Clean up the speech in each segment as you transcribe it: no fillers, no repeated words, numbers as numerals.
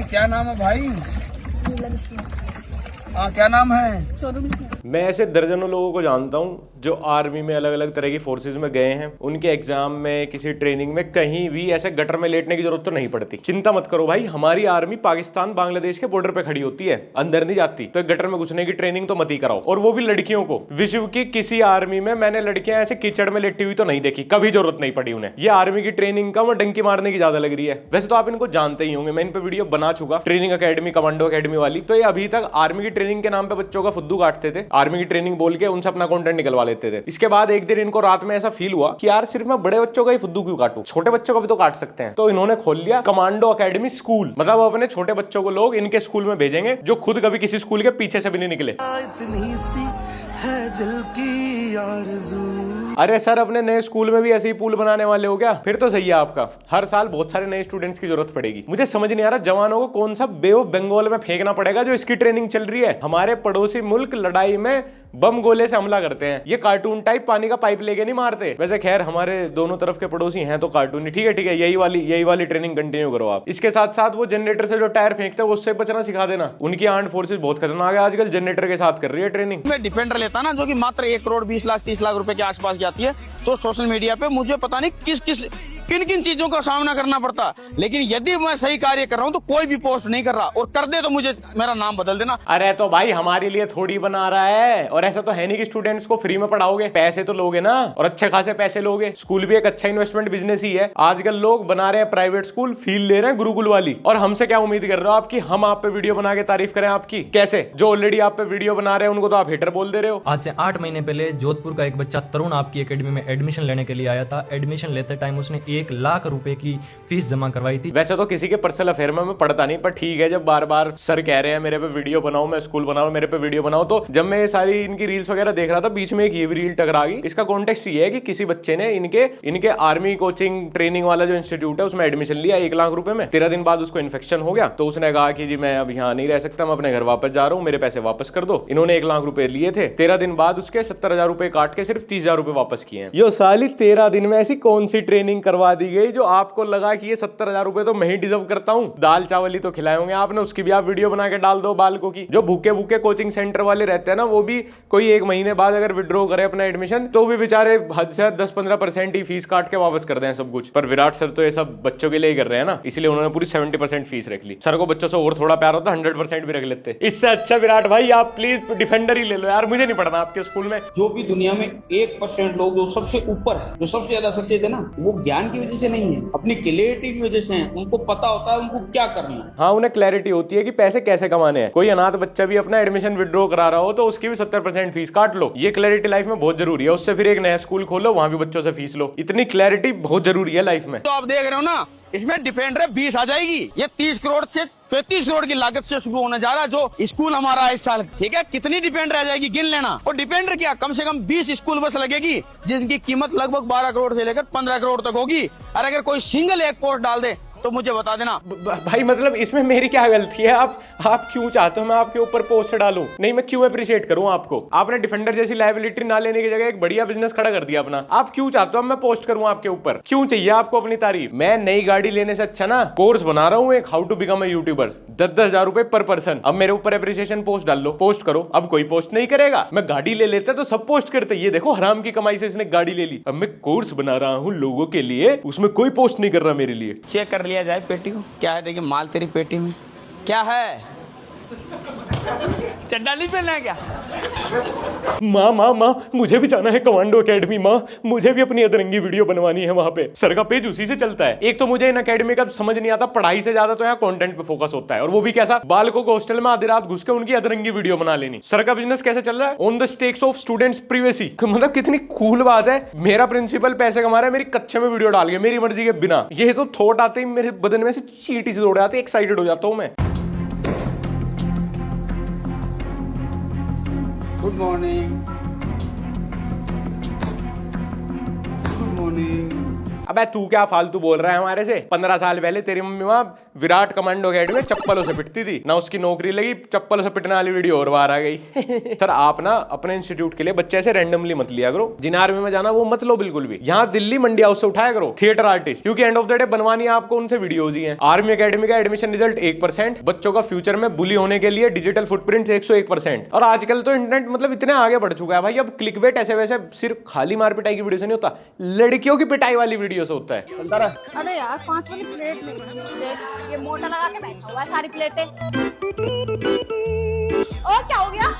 क्या नाम है भाई? हाँ, क्या नाम है? मैं ऐसे दर्जनों लोगों को जानता हूँ जो आर्मी में अलग अलग तरह की फोर्सेज में गए हैं। उनके एग्जाम में, किसी ट्रेनिंग में, कहीं भी ऐसे गटर में लेटने की जरूरत तो नहीं पड़ती। चिंता मत करो भाई, हमारी आर्मी पाकिस्तान बांग्लादेश के बॉर्डर पे खड़ी होती है, अंदर नहीं जाती। तो गटर में घुसने की ट्रेनिंग तो मत ही कराओ, और वो भी लड़कियों को। विश्व की किसी आर्मी में मैंने लड़कियां ऐसे कीचड़ में लेटी हुई तो नहीं देखी, कभी जरूरत नहीं पड़ी उन्हें। ये आर्मी की ट्रेनिंग का वो डंकी मारने की ज्यादा लग रही है। वैसे तो आप इनको जानते ही होंगे, मैं इन पे वीडियो बना चुका, ट्रेनिंग अकेडमी, कमांडो अकेडमी वाली। तो ये अभी तक आर्मी की ट्रेनिंग के नाम पे बच्चों का फुद्दू काटते थे, आर्मी की ट्रेनिंग बोल के उनसे अपना कंटेंट निकलवा लेते थे। इसके बाद एक दिन इनको रात में ऐसा फील हुआ कि यार सिर्फ मैं बड़े बच्चों का ही फुद्दू क्यों काटूं, छोटे बच्चों का भी तो काट सकते हैं। तो इन्होंने खोल लिया कमांडो अकेडमी स्कूल। मतलब अपने छोटे बच्चों को लोग इनके स्कूल में भेजेंगे जो खुद कभी किसी स्कूल के पीछे से भी नहीं निकले। इतनी सी है दिल की आरज़ू। अरे सर, अपने नए स्कूल में भी ऐसे ही पूल बनाने वाले हो क्या? फिर तो सही है आपका। हर साल बहुत सारे नए स्टूडेंट्स की जरूरत पड़ेगी। मुझे समझ नहीं आ रहा जवानों को कौन सा बे ऑफ बंगाल में फेंकना पड़ेगा जो इसकी ट्रेनिंग चल रही है। हमारे पड़ोसी मुल्क लड़ाई में बम गोले से हमला करते हैं, ये कार्टून टाइप पानी का पाइप लेके नहीं मारते। वैसे खैर हमारे दोनों तरफ के पड़ोसी हैं तो कार्टून ही। ठीक है, यही वाली ट्रेनिंग कंटिन्यू करो आप। इसके साथ साथ वो जनरेटर से जो टायर फेंकते हैं उससे बचना सिखा देना। उनकी आर्म्ड फोर्सेस बहुत खतरनाक है आजकल, जनरेटर के साथ कर रही है ट्रेनिंग। मैं डिफेंडर लेता ना, जो कि मात्र 1 करोड़ 20 लाख 30 लाख रुपए के आसपास जाती है, तो सोशल मीडिया पे मुझे पता नहीं किन किन चीजों का सामना करना पड़ता। लेकिन यदि मैं सही कार्य कर रहा हूँ तो कोई भी पोस्ट नहीं कर रहा, और कर दे तो मुझे मेरा नाम बदल देना। अरे तो भाई हमारे लिए थोड़ी बना रहा है, और ऐसा तो है नहीं कि स्टूडेंट्स को फ्री में पढ़ाओगे, पैसे तो लोगे ना, और अच्छे खासे पैसे लोगे। स्कूल भी एक अच्छा इन्वेस्टमेंट बिजनेस ही है। आजकल लोग बना रहे हैं प्राइवेट स्कूल, फील ले रहे हैं गुरुकुल वाली। और हमसे क्या उम्मीद कर रहे हो आपकी? हम आप पे वीडियो बना के तारीफ करें आपकी? कैसे? जो ऑलरेडी आप पे वीडियो बना रहे हैं उनको तो आप हेटर बोल दे रहे हो। आज से 8 महीने पहले जोधपुर का एक बच्चा तरुण आपकी एकेडमी में एडमिशन लेने के लिए आया था। एडमिशन लेते टाइम उसने 1 लाख रुपए की फीस जमा करवाई थी। वैसे तो किसी के पर्सनल अफेयर में मैं पढ़ता नहीं, पर ठीक है, जब बार बार सर कह रहे हैं मेरे पे वीडियो बनाओ, मैं स्कूल बनाओ, मेरे पे वीडियो बनाओ, तो जब मैं ये सारी इनकी रील्स वगैरह देख रहा था, बीच में एक ये भी रील टकरा गई। इसका कॉन्टेक्स्ट ये है कि किसी बच्चे ने इनके आर्मी कोचिंग ट्रेनिंग वाला जो इंस्टीट्यूट है उसमें एडमिशन लिया 1 लाख रुपए में। 13 दिन बाद उसको इन्फेक्शन हो गया, तो उसने कहा कि जी मैं अब यहाँ नहीं रह सकता, मैं अपने घर वापस जा रहा हूँ, मेरे पैसे वापस कर दो। इन्होंने 1 लाख रुपए लिए थे, 13 दिन बाद उसके 70,000 रुपए काट के सिर्फ 30,000 रुपए वापस किए हैं। यो साली 13 दिन में ऐसी कौन सी ट्रेनिंग करवा दी गई जो आपको लगा कि ये 70,000 रुपए तो मैं ही डिजर्व करता हूँ? दाल चावल ही तो खिलाए होंगे आपने, उसकी भी आप वीडियो बना के डाल दो बालकों की। जो भूखे कोचिंग सेंटर वाले रहते हैं ना, वो भी कोई 1 महीने बाद अगर विड्रॉ करे अपना एडमिशन, तो भी बेचारे हद से 10-15% ही फीस काट के वापस कर दें सब कुछ। पर विराट सर तो ये सब बच्चों के लिए ही कर रहे हैं ना, इसलिए उन्होंने पूरी 70% फीस रख ली। सर को बच्चों से और थोड़ा प्यार होता, 100% भी रख लेते। इससे अच्छा विराट भाई आप प्लीज डिफेंडर ही ले लो यार, मुझे नहीं पढ़ना आपके स्कूल में। जो भी दुनिया में 1% लोग जो सबसे ऊपर है, जो सबसे ज्यादा सक्सेस है ना, वो ज्ञान की वजह से नहीं है, अपनी क्लैरिटी की वजह से है। उनको पता होता है उनको क्या करना है। हाँ, उन्हें क्लैरिटी होती है कि पैसे कैसे कमाने हैं। कोई अनाथ बच्चा भी अपना एडमिशन विड्रॉ करा रहा हो तो उसकी भी 70% फीस काट लो। ये क्लैरिटी लाइफ में बहुत जरूरी है। उससे फिर एक नया स्कूल खोलो, वहां भी बच्चों से फीस लो। इतनी क्लैरिटी बहुत जरूरी है लाइफ में। तो आप देख रहे हो ना, इसमें डिफेंडर 20 आ जाएगी। ये 30 करोड़ से 35 करोड़ की लागत से शुरू होने जा रहा है जो स्कूल हमारा है इस साल। ठीक है, कितनी डिफेंडर आ जाएगी गिन लेना। और डिफेंडर क्या, कम से कम 20 स्कूल बस लगेगी जिनकी कीमत लगभग 12 करोड़ से लेकर 15 करोड़ तक होगी। और अगर कोई सिंगल एक पोस्ट डाल दे तो मुझे बता देना। भाई मतलब इसमें मेरी क्या गलती है? आप क्यों चाहते हो मैं आपके ऊपर पोस्ट डालूं? नहीं, मैं क्यों अप्रिशिएट करूं आपको? आपने डिफेंडर जैसी लायबिलिटी ना लेने की जगह एक बढ़िया बिजनेस खड़ा कर दिया अपना। आप क्यों चाहते हो मैं पोस्ट करूं आपके ऊपर? क्यों चाहिए आपको अपनी तारीफ? मैं नई गाड़ी लेने से अच्छा ना कोर्स बना रहा हूं एक, how to become a YouTuber, 10-10 हजार रुपए पर पर्सन। अब मेरे ऊपर अप्रिसिएशन पोस्ट डाल लो, पोस्ट करो। अब कोई पोस्ट नहीं करेगा। मैं गाड़ी ले लेता तो सब पोस्ट करते, ये देखो हराम की कमाई से इसने गाड़ी ले ली। अब मैं कोर्स बना रहा हूं लोगों के लिए, उसमें कोई पोस्ट नहीं कर रहा मेरे लिए। चेक कर लिया जाए पेटी को, क्या है देखिए माल तेरी पेटी में क्या है। चड्डा नहीं पहनना है क्या? माँ मुझे भी जाना है कमांडो अकेडमी। माँ मुझे भी अपनी अदरंगी वीडियो बनवानी है वहां पे। सर का पेज उसी से चलता है। एक तो मुझे इन अकेडमी का समझ नहीं आता, पढ़ाई से ज्यादा तो यहाँ कंटेंट पे फोकस होता है, और वो भी कैसा? बालकों को हॉस्टल में आधी रात घुस के उनकी अदरंगी वीडियो बना लेनी। सर का बिजनेस कैसे चल रहा है? On the stakes of students privacy. मतलब कितनी कूल बात है। मेरा प्रिंसिपल पैसे कमा रहा है मेरी कच्चे में वीडियो डाल के, मेरी मर्जी के बिना। ये तो थॉट आते ही मेरे बदन में से चींटी से दौड़ आती है, एक्साइटेड हो जाता हूँ मैं। Good morning, good morning. अबे तू क्या फालतू बोल रहा है हमारे से? 15 साल पहले तेरी मम्मी वहां विराट कमांडो अकेडमी में चप्पलों से पिटती थी ना, उसकी नौकरी लगी, चप्पलों से पिटने वाली वीडियो और बाहर आ गई। सर आप ना अपने इंस्टीट्यूट के लिए बच्चे ऐसे रैंडमली मत लिया करो। जिन आर्मी में जाना वो मत लो बिल्कुल भी। यहाँ दिल्ली मंडी हाउस से उठाया करो थिएटर आर्टिस्ट, क्योंकि एंड ऑफ द डे बनवानी आपको उनसे वीडियोज ही है। आर्मी एकेडमी का एडमिशन रिजल्ट 1%, बच्चों का फ्यूचर में बुली होने के लिए डिजिटल फुटप्रिंट 101%। और आजकल तो इंटरनेट मतलब इतने आगे बढ़ चुका है भाई, अब क्लिकबेट ऐसे वैसे सिर्फ खाली मार पिटाई की वीडियो से नहीं होता, लड़कियों की पिटाई वाली वीडियो से होता है। अरे यार 5 वाली प्लेट नहीं, ये मोटा लगा के बैठा हुआ है सारी प्लेटें। और क्या हो गया?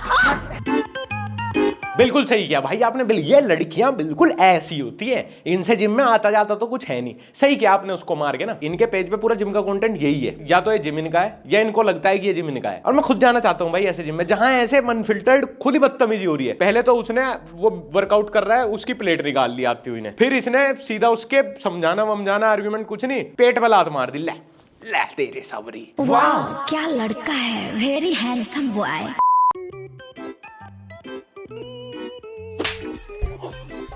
बिल्कुल सही किया भाई आपने। ये लड़कियां बिल्कुल ऐसी होती हैं, इनसे जिम में आता जाता तो कुछ है नहीं। सही किया आपने उसको मार के ना। इनके पेज पे पूरा जिम का कंटेंट यही है, या तो ये जिम इनका है या इनको लगता है कि ये जिम इनका है। और मैं खुद जाना चाहता हूं भाई ऐसे जिम में जहां ऐसे अनफिल्टर्ड खुद ही बदतमीजी हो रही है। पहले तो उसने वो वर्कआउट कर रहा है, उसकी प्लेट निकाल ली आती हुई ने, फिर इसने सीधा उसके समझाना वमझाना आर्ग्यूमेंट कुछ नहीं, पेट में लात मार दी। ले तेरे सबरी। वाह क्या लड़का है, वेरी हैंडसम बॉय।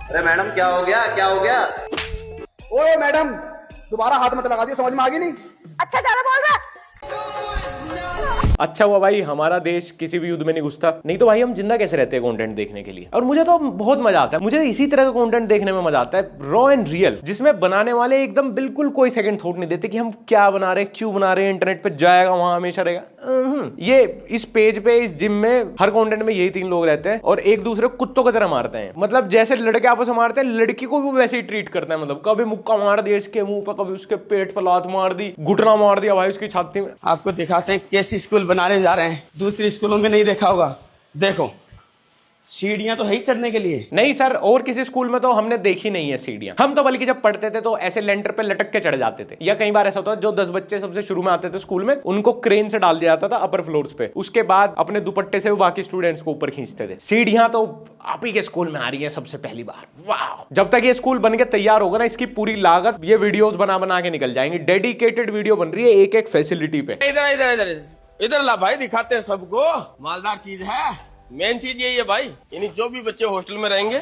अरे मैडम क्या हो गया, क्या हो गया? ओए मैडम दोबारा हाथ मत लगा दिए, समझ में आ गई नहीं? अच्छा ज्यादा बोल रहा। अच्छा हुआ भाई हमारा देश किसी भी युद्ध में नहीं घुसता, नहीं तो भाई हम जिंदा कैसे रहते हैं कंटेंट देखने के लिए। और मुझे तो बहुत मजा आता है, मुझे इसी तरह का कंटेंट देखने में मजा आता है, रॉ एंड रियल, जिसमें बनाने वाले एकदम बिल्कुल कोई सेकंड थॉट नहीं देते कि हम क्या बना रहे हैं, क्यों बना रहे हैं, इंटरनेट पे जाएगा वहां हमेशा रहेगा। ये इस पेज पे इस जिम में हर कंटेंट में यही 3 लोग रहते हैं और एक दूसरे को कुत्तों की तरह मारते हैं। मतलब जैसे लड़के आपस में मारते हैं, लड़की को भी वैसे ही ट्रीट करते हैं। मतलब कभी मुक्का मार दिया इसके मुंह पर, कभी उसके पेट पर लात मार दी, घुटना मार दिया भाई उसकी छाती में। आपको दिखाते हैं कैसी स्कूल बनाने जा रहे हैं, दूसरी स्कूलों में नहीं देखा होगा। देखो सीढ़ियां तो है ही चढ़ने के लिए। नहीं सर, और किसी स्कूल में तो हमने देखी नहीं है सीढ़ियां। हम तो बल्कि जब पढ़ते थे तो ऐसे लेंटर पे लटक के चढ़ जाते थे, या कई बार ऐसा होता है जो 10 बच्चे सबसे शुरू में आते थे स्कूल में, उनको क्रेन से डाल दिया जाता था अपर फ्लोर्स पे, उसके बाद अपने दुपट्टे से वो बाकी स्टूडेंट्स को ऊपर खींचते थे। सीढ़ियां तो आप ही के स्कूल में आ रही है सबसे पहली बार। वाह, जब तक ये स्कूल बन के तैयार होगा ना, इसकी पूरी लागत ये वीडियोस बना बना के निकल जाएंगी। डेडिकेटेड वीडियो बन रही है एक एक फैसिलिटी पे। इधर इधर इधर इधर ला भाई, दिखाते हैं सबको, मालदार चीज है। मेन चीज यही है भाई, यानी जो भी बच्चे हॉस्टल में रहेंगे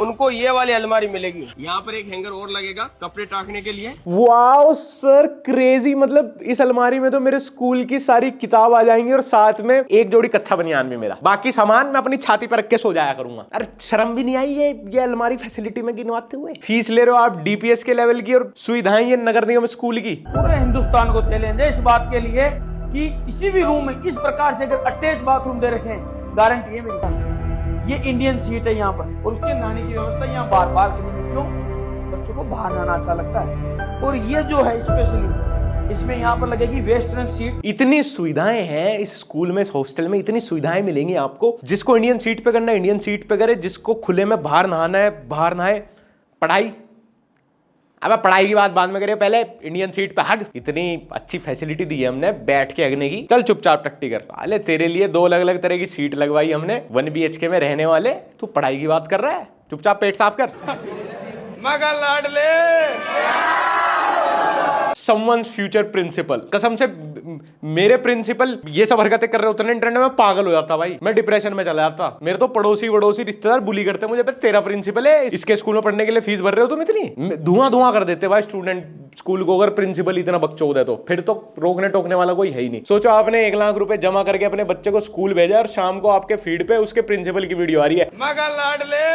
उनको ये वाली अलमारी मिलेगी। यहाँ पर एक हैंगर और लगेगा कपड़े टांगने के लिए। वाओ सर क्रेजी, मतलब इस अलमारी में तो मेरे स्कूल की सारी किताब आ जाएंगी और साथ में एक जोड़ी कच्चा बनियान भी मेरा। बाकी सामान मैं अपनी छाती पर रख के सो जाया करूंगा। अरे शर्म भी नहीं आई ये अलमारी फैसिलिटी में गिनवाते हुए? फीस ले रहे हो आप डीपीएस के लेवल की और सुविधाएं ये नगर निगम स्कूल की। पूरे हिंदुस्तान को चैलेंज है इस बात के लिए कि किसी भी रूम में इस प्रकार से अगर अटैच बाथरूम दे रखे हैं, गारंटी है मेरी, ये इंडियन सीट है यहाँ पर, और उसके नहाने की व्यवस्था यहाँ बार बार के लिए। क्यों? बच्चों को बाहर नहाना अच्छा लगता है। और ये जो है स्पेशली इसमें यहाँ पर लगेगी वेस्टर्न सीट। इतनी सुविधाएं हैं इस स्कूल में, इस हॉस्टल में इतनी सुविधाएं मिलेंगी आपको। जिसको इंडियन सीट पे करना है इंडियन सीट पे करे, जिसको खुले में बाहर नहाना है बाहर नहाए। पढ़ाई, अब पढ़ाई की बात बाद में करिए, पहले इंडियन सीट पे हग। इतनी अच्छी फैसिलिटी दी है हमने बैठ के हगने की। चल चुपचाप टट्टी कर। अरे तेरे लिए 2 अलग अलग तरह की सीट लगवाई हमने 1 BHK में रहने वाले, तू पढ़ाई की बात कर रहा है? चुपचाप पेट साफ कर। मगर लाडले समवंस फ्यूचर प्रिंसिपल, कसम से मेरे प्रिंसिपल ये सब हरकतें कर रहे होते हैं इंटरनेट में, पागल हो जाता भाई, मैं डिप्रेशन में चला जाता। मेरे तो पड़ोसी वड़ोसी रिश्तेदार बुली करते मुझे, तेरा प्रिंसिपल है, इसके स्कूल में पढ़ने के लिए फीस भर रहे हो तुम इतनी। धुआं धुआं कर देते भाई स्टूडेंट स्कूल को, अगर प्रिंसिपल इतना बकचोद है तो फिर तो रोकने टोकने वाला कोई है ही नहीं। सोचो आपने 1 लाख रुपए जमा करके अपने बच्चे को स्कूल भेजा और शाम को आपके फीड पे उसके प्रिंसिपल की वीडियो आ रही है। मगर लाडले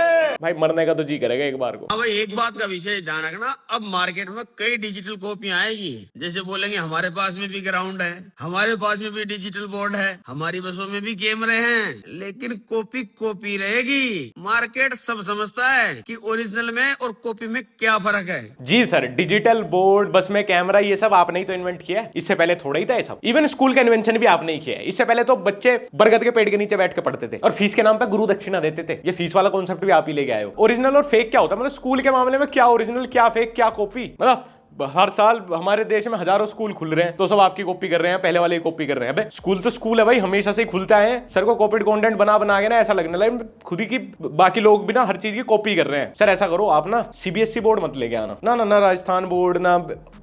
भाई मरने का तो जी करेगा एक बार को। अब एक बात का विषय ध्यान रखना, अब मार्केट में कई डिजिटल कॉपियां आएगी। जैसे बोलेंगे हमारे पास में भी ग्राउंड है, हमारे पास में भी डिजिटल बोर्ड है, हमारी बसों में भी कैमरे हैं, लेकिन कॉपी कॉपी रहेगी। मार्केट सब समझता है कि ओरिजिनल में और कॉपी में क्या फर्क है। जी सर, डिजिटल बोर्ड, बस में कैमरा, ये सब आपने ही तो इन्वेंट किया है। इससे पहले थोड़ा ही था ये सब। इवन स्कूल का इन्वेंशन भी आपने ही किया है। इससे पहले तो बच्चे बरगद के पेड़ के नीचे बैठ के पढ़ते थे और फीस के नाम पे गुरु दक्षिणा देते थे। ये फीस वाला कॉन्सेप्ट भी आप ही लेके आए हो। ओरिजिनल और फेक क्या होता है, मतलब स्कूल के मामले में क्या ओरिजिनल क्या फेक क्या कॉपी, मतलब हर साल हमारे देश में हजारों स्कूल खुल रहे हैं, तो सब आपकी कॉपी कर रहे हैं, पहले वाले की कॉपी कर रहे हैं। अबे स्कूल तो स्कूल है भाई, हमेशा से ही खुलता है। सर को कॉपीड कंटेंट बना के ना ऐसा लगने लगा खुद ही की बाकी लोग भी ना हर चीज की कॉपी कर रहे हैं। सर ऐसा करो आप ना सीबीएसई बोर्ड मत लेके आना, ना राजस्थान बोर्ड, ना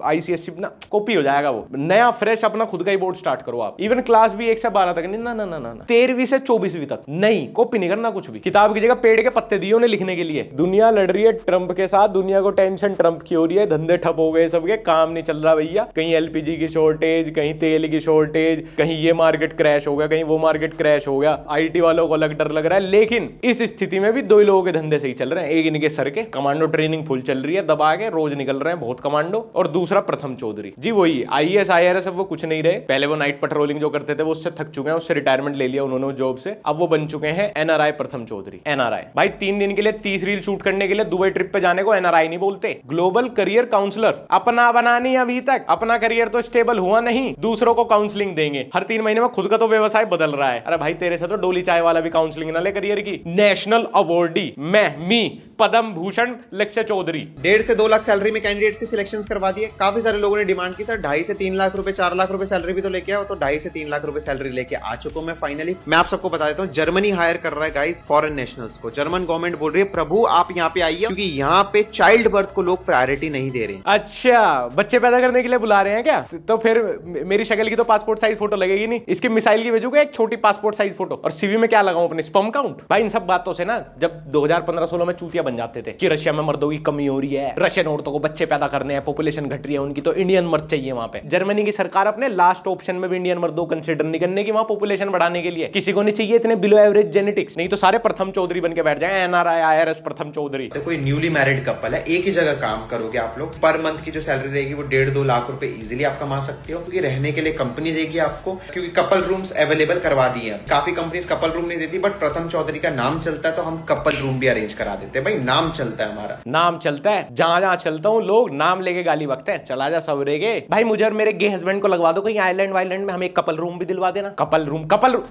आईसीएसई, ना कॉपी हो जाएगा वो। नया फ्रेश अपना खुद का ही बोर्ड स्टार्ट करो आप। इवन क्लास भी 1 से 12 तक नहीं, ना 13वीं से 24वीं तक नहीं, कॉपी नहीं करना कुछ भी। किताब की जगह पेड़ के पत्ते दिए उन्हें लिखने के लिए। दुनिया लड़ रही है ट्रंप के साथ, दुनिया को टेंशन ट्रंप की हो रही है, धंधे ठप हो गए सबके, काम नहीं चल रहा भैया। कहीं एलपीजी की शॉर्टेज, कहीं तेल की शॉर्टेज, कहीं ये मार्केट क्रैश हो गया, कहीं वो मार्केट क्रैश हो गया। आईटी वालों को अलग डर लग रहा है। लेकिन इस स्थिति में भी 2 लोगों के धंधे सही चल रहे हैं। एक इनके सर के कमांडो ट्रेनिंग फुल चल रही है, दबा के रोज निकल रहे हैं बहुत कमांडो। और दूसरा प्रथम चौधरी जी, वही आईएएस IRS, अब वो कुछ नहीं रहे। पहले वो नाइट पेट्रोलिंग जो करते थे वो उससे थक चुके हैं, उससे रिटायरमेंट ले लिया उन्होंने जॉब से। अब वो बन चुके हैं NRI प्रथम चौधरी। NRI भाई 3 दिन के लिए 30 रील शूट करने के लिए दुबई ट्रिप पे जाने को NRI नहीं बोलते, ग्लोबल करियर काउंसलर। अपना बनानी अभी तक, अपना करियर तो स्टेबल हुआ नहीं, दूसरों को काउंसलिंग देंगे। हर 3 महीने में खुद का तो व्यवसाय बदल रहा है। अरे भाई तेरे से तो डोली चाय वाला भी काउंसलिंग ना ले करियर की। नेशनल अवार्डी मी पद्म भूषण लक्ष्य चौधरी 1.5 से 2 लाख सैलरी में कैंडिडेट्स की सिलेक्शन करवा दी है। काफी सारे लोगों ने डिमांड की, सर 2.5 से 3 लाख रुपए, 4 लाख रुपए सैलरी भी तो लेके आओ। तो 2.5 से 3 लाख रुपए सैलरी लेके आ चुका हूं मैं फाइनली। मैं आप सबको बता देता हूं, जर्मनी हायर कर रहा है गाइस फॉरेन नेशनल्स को। जर्मन गवर्नमेंट बोल रही है प्रभु आप यहाँ पे आइए, क्योंकि यहाँ पे चाइल्ड बर्थ को लोग प्रायोरिटी नहीं दे रहे। अच्छा, बच्चे पैदा करने के लिए बुला रहे हैं क्या? तो फिर मेरी शक्ल की तो पासपोर्ट साइज फोटो लगेगी नहीं, इसकी मिसाइल की भेजूंगा एक छोटी पासपोर्ट साइज फोटो। और सीवी में क्या लगाऊं अपने, स्पर्म काउंट? भाई इन सब बातों से ना जब 2015-16 में चूतिया बन जाते थे कि रशिया में मर्दों की कमी हो रही है, रशियन औरतों को बच्चे पैदा करने हैं, पॉपुलेशन घट रही है उनकी, तो इंडियन मर्द चाहिए वहां पे। जर्मनी की सरकार अपने लास्ट ऑप्शन में भी इंडियन मर्दों को कंसीडर नहीं करने की, वहां पॉपुलेशन बढ़ाने के लिए किसी को नहीं चाहिए इतने बिलो एवरेज जेनेटिक्स, नहीं तो सारे प्रथम चौधरी बन के बैठ जाए। NRI IRS प्रथम चौधरी। तो कोई न्यूली मैरिड कपल है, एक ही जगह काम करोगे आप लोग, पर मंथ की जो सैलरी रहेगी वो 1.5-2 लाख रुपए इजीली आप कमा सकते हो, क्योंकि रहने के लिए कंपनी देगी आपको, क्योंकि कपल रूम्स अवेलेबल करवा दिए हैं। काफी कंपनीज कपल रूम नहीं देती, बट प्रथम चौधरी का नाम चलता है तो हम कपल रूम भी अरेंज करा देते हैं। भाई नाम चलता है, हमारा नाम चलता है। जहां चलता हूं लोग नाम लेके गाली बकते हैं, चला जा सवरे के। भाई मुझे और मेरे गे हस्बैंड को लगवा दो कहीं आइलैंड वाइलैंड में, हमें एक कपल रूम भी दिलवा देना। कपल रूम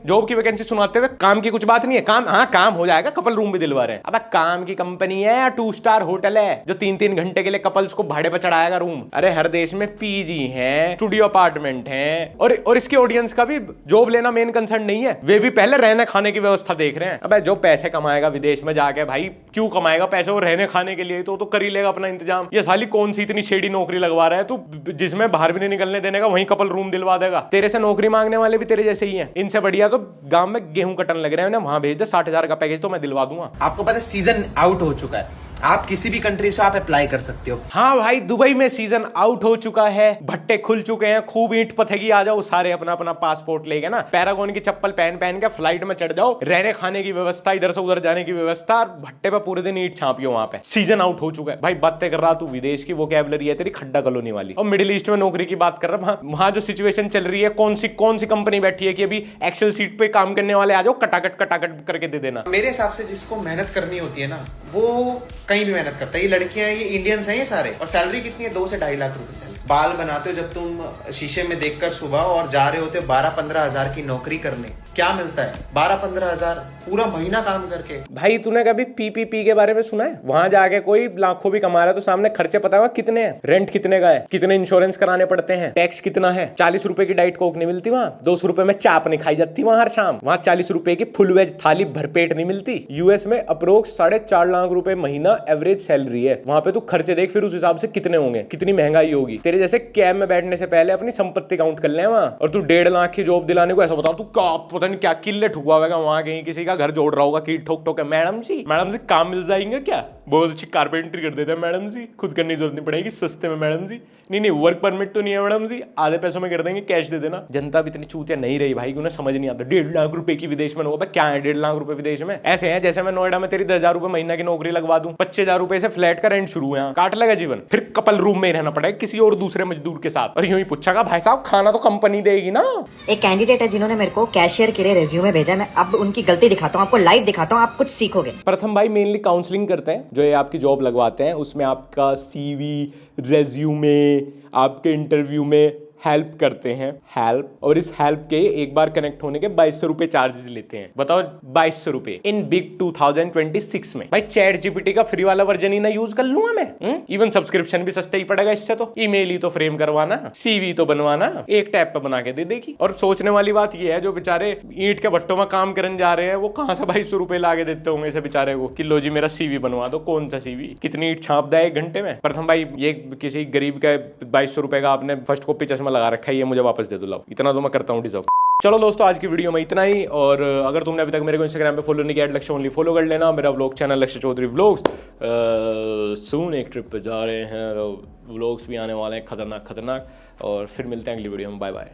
जॉब की वैकेंसी सुनाते हुए काम की कुछ बात नहीं है, काम हाँ काम हो जाएगा, कपल रूम भी दिलवा रहे हैं। अब काम की कंपनी है या 2 स्टार होटल है जो 3-3 घंटे के लिए कपल्स को भाड़े पर चढ़ाएगा रूम? अरे हर देश में PG है, स्टूडियो अपार्टमेंट है, और इसके ऑडियंस का भी जॉब लेना मेन कंसर्न नहीं है, वे भी पहले रहने खाने की व्यवस्था देख रहे हैं। अब जो पैसे कमाएगा विदेश में जाके, भाई क्यों कमाएगा पैसे, वो रहने खाने के लिए तो कर ही लेगा अपना इंतजाम। ये साली कौन सी इतनी शेडी नौकरी लगवा रहा है तू, जिसमें बाहर भी नहीं निकलने देने का, वहीं कपल रूम दिलवा देगा। तेरे से नौकरी मांगने वाले भी तेरे जैसे ही हैं, इनसे बढ़िया तो गांव में गेहूं कटन लग रहे हैं, वहां भेज दे 60,000 का पैकेज तो मैं दिलवा दूंगा। आपको पता है सीजन आउट हो चुका है, आप किसी भी कंट्री से आप अप्लाई कर सकते हो। हाँ भाई दुबई में सीजन आउट हो चुका है, भट्टे खुल चुके हैं, खूब ईंट पथेगी, आ जाओ सारे अपना अपना पासपोर्ट लेके ना, पैरागॉन की चप्पल पहन के फ्लाइट में चढ़ जाओ, रहने खाने की व्यवस्था, इधर से उधर जाने की व्यवस्था, भट्टे पे पूरे दिन ईंट छापियो वहां पे। सीजन आउट हो चुका है भाई। बातें कर रहा तू विदेश की, वोकैबुलरी है तेरी खड्डा कॉलोनी वाली। और मिडिल ईस्ट में नौकरी की बात कर रहा, वहां जो सिचुएशन चल रही है, कौन सी कंपनी बैठी है कि अभी एक्सेल सीट पे काम करने वाले आ जाओ, कटाकट करके दे देना। मेरे हिसाब से जिसको मेहनत करनी होती है ना, वो कहीं भी मेहनत करता है। ये लड़कियां हैं, ये इंडियंस हैं ये सारे, और सैलरी कितनी है? 2 से 2.5 लाख रुपए सैलरी। बाल बनाते हो जब तुम शीशे में देखकर सुबह, और जा रहे होते हो 12-15 हजार की नौकरी करने, क्या मिलता है? 12-15 हजार पूरा महीना काम करके। भाई तूने कभी PPP के बारे में सुना है? वहां जाके कोई लाखों भी कमा रहा है तो सामने खर्चे पता होगा कितने हैं, रेंट कितने का है, कितने इंश्योरेंस कराने पड़ते हैं, टैक्स कितना है। 40 रुपए की डाइट कोक नहीं मिलती वहां, 200 रुपए में चाप नहीं खाई जाती वहां हर शाम। वहां 40 रुपए की फुल वेज थाली भरपेट नहीं मिलती। यूएस में अप्रोक्स 4.5 लाख रुपए महीना एवरेज सैलरी है। वहां पे तू खर्चे देख, फिर उस हिसाब से कितने होंगे, कितनी महंगाई होगी। तेरे जैसे कैब में बैठने से पहले अपनी संपत्ति काउंट कर ले वहां। और तू 1.5 लाख की जॉब दिलाने को ऐसा बता, तू पता नहीं क्या किले ठुकवा होगा वहां, कहीं किसी का घर जोड़ रहा होगा की ठोक मैडम जी काम मिल जाएंगे क्या? बहुत अच्छी कारपेंट्री कर देते हैं मैडम जी, खुद करने की जरूरत नहीं पड़ेगी, सस्ते में मैडम जी। नहीं वर्क परमिट तो नहीं है मैडम जी, आधे पैसों में कर देंगे, कैश दे देना। जनता भी इतनी चूतिया नहीं रही भाई, उन्हें समझ नहीं आता 1.5 लाख रुपए की विदेश में होगा। क्या है 1.5 लाख रुपए विदेश में? ऐसे है जैसे मैं नोएडा में तेरी 10,000 रुपए महीना की नौकरी लगवा दूं, 25,000 रुपए से फ्लैट का रेंट शुरू है, काट लगा जीवन, फिर कपल रूम में ही रहना पड़ेगा किसी और दूसरे मजदूर के साथ। और यूं ही पूछा भाई साहब खाना तो कंपनी देगी ना। एक कैंडिडेट है जिन्होंने मेरे को कैशियर के लिए रेज्यूमे भेजा, मैं अब उनकी गलती दिखाता हूँ, आपको लाइव दिखाता हूँ, आप कुछ सीखोगे। प्रथम भाई मेनली काउंसलिंग करते हैं, जो ये आपकी जॉब लगवाते हैं, उसमें आपका CV, रेज्यूमे, आपके इंटरव्यू में हेल्प करते हैं, हेल्प, और इस हेल्प के एक बार कनेक्ट होने के 2200 रुपए चार्जेस लेते हैं। बताओ 2200 रुपए इन बिग 2026 में। भाई चैट जीपीटी का फ्री वाला वर्जन ही ना यूज कर लूंगा मैं। इवन सब्सक्रिप्शन भी सस्ता ही पड़ेगा इससे। तो ईमेल ही तो फ्रेम करवाना, सीवी तो बनवाना, एक टैप पे बना के दे देगी। और सोचने वाली बात यह है, जो बेचारे ईंट के भट्टों में काम करने जा रहे हैं, वो कहां से 2200 रुपए ला के देते होंगे इसे बेचारे को कि लो जी मेरा सीवी बनवा दो। कौन सा सीवी, कितनी ईंट छाप दे 1 घंटे में। प्रथम भाई ये किसी गरीब का 2200 रुपए का आपने फर्स्ट कॉपी चश्मा लगा रखा है, ये मुझे वापस दे दो, लाओ। इतना तो मैं करता हूँ डिजर्व। चलो दोस्तों, आज की वीडियो में इतना ही। और अगर तुमने अभी तक मेरे को इंस्टाग्राम पे फॉलो नहीं किया, लक्ष्य ओनली फॉलो कर लेना। मेरा व्लॉग चैनल लक्ष्य चौधरी व्लॉग्स। सून एक ट्रिप पे जा रहे हैं, व्लॉग्स भी आने वाले हैं खतरनाक। और फिर मिलते हैं अगली वीडियो में। Bye bye.